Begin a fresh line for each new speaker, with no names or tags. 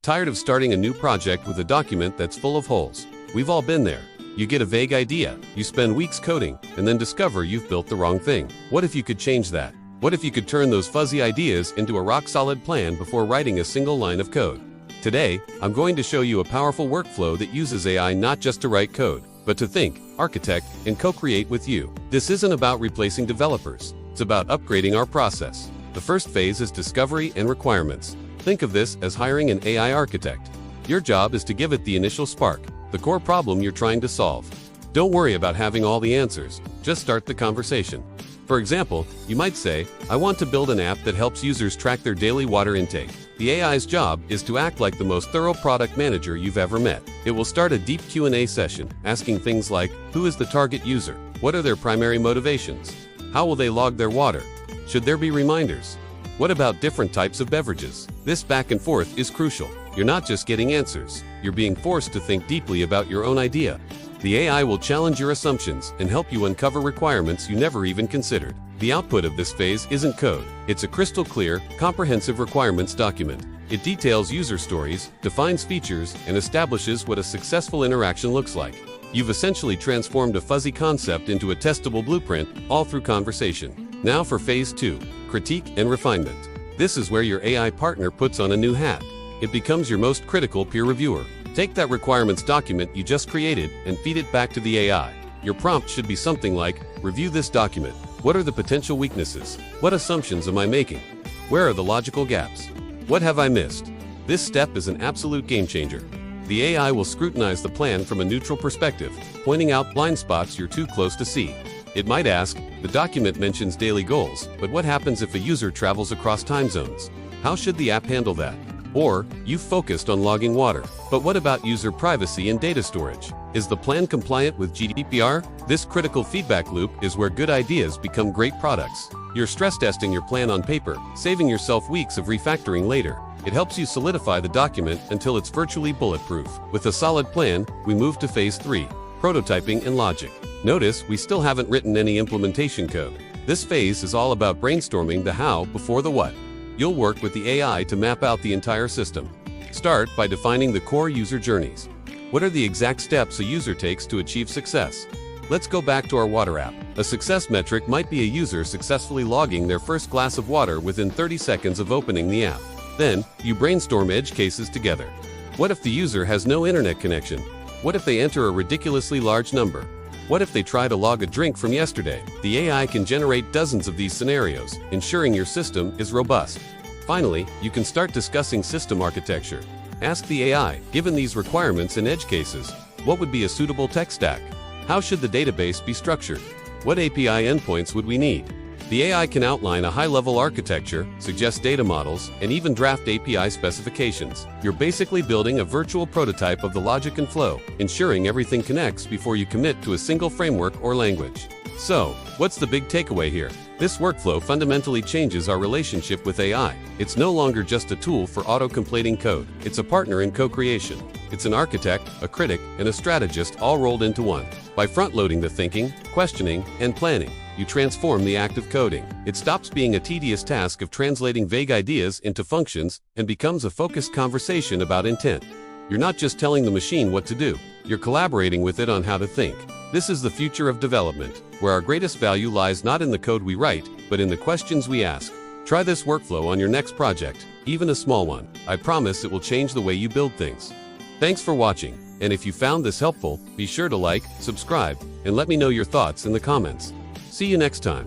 Tired of starting a new project with a document that's full of holes? We've all been there. You get a vague idea, you spend weeks coding, and then discover you've built the wrong thing. What if you could change that? What if you could turn those fuzzy ideas into a rock-solid plan before writing a single line of code? Today, I'm going to show you a powerful workflow that uses AI not just to write code, but to think, architect, and co-create with you. This isn't about replacing developers. It's about upgrading our process. The first phase is discovery and requirements. Think of this as hiring an AI architect. Your job is to give it the initial spark, the core problem you're trying to solve. Don't worry about having all the answers, just start the conversation. For example, you might say, I want to build an app that helps users track their daily water intake. The AI's job is to act like the most thorough product manager you've ever met. It will start a deep Q&A session, asking things like, who is the target user? What are their primary motivations? How will they log their water? Should there be reminders? What about different types of beverages? This back and forth is crucial. You're not just getting answers, you're being forced to think deeply about your own idea. The AI will challenge your assumptions and help you uncover requirements you never even considered. The output of this phase isn't code. It's a crystal clear, comprehensive requirements document. It details user stories, defines features, and establishes what a successful interaction looks like. You've essentially transformed a fuzzy concept into a testable blueprint, all through conversation. Now for phase 2, critique and refinement. This is where your AI partner puts on a new hat. It becomes your most critical peer reviewer. Take that requirements document you just created and feed it back to the AI. Your prompt should be something like, review this document. What are the potential weaknesses? What assumptions am I making? Where are the logical gaps? What have I missed? This step is an absolute game changer. The AI will scrutinize the plan from a neutral perspective, pointing out blind spots you're too close to see. It might ask, the document mentions daily goals, but what happens if a user travels across time zones? How should the app handle that? Or, you've focused on logging water, but what about user privacy and data storage? Is the plan compliant with GDPR? This critical feedback loop is where good ideas become great products. You're stress testing your plan on paper, saving yourself weeks of refactoring later. It helps you solidify the document until it's virtually bulletproof. With a solid plan, we move to phase 3, prototyping and logic. Notice we still haven't written any implementation code. This phase is all about brainstorming the how before the what. You'll work with the AI to map out the entire system. Start by defining the core user journeys. What are the exact steps a user takes to achieve success? Let's go back to our water app. A success metric might be a user successfully logging their first glass of water within 30 seconds of opening the app. Then, you brainstorm edge cases together. What if the user has no internet connection? What if they enter a ridiculously large number? What if they try to log a drink from yesterday? The AI can generate dozens of these scenarios, ensuring your system is robust. Finally, you can start discussing system architecture. Ask the AI, given these requirements and edge cases, what would be a suitable tech stack? How should the database be structured? What API endpoints would we need? The AI can outline a high-level architecture, suggest data models, and even draft API specifications. You're basically building a virtual prototype of the logic and flow, ensuring everything connects before you commit to a single framework or language. So, what's the big takeaway here? This workflow fundamentally changes our relationship with AI. It's no longer just a tool for auto-completing code. It's a partner in co-creation. It's an architect, a critic, and a strategist all rolled into one. By front-loading the thinking, questioning, and planning, you transform the act of coding. It stops being a tedious task of translating vague ideas into functions and becomes a focused conversation about intent. You're not just telling the machine what to do, you're collaborating with it on how to think. This is the future of development, where our greatest value lies not in the code we write, but in the questions we ask. Try this workflow on your next project, even a small one. I promise it will change the way you build things. Thanks for watching, and if you found this helpful, be sure to like, subscribe, and let me know your thoughts in the comments. See you next time.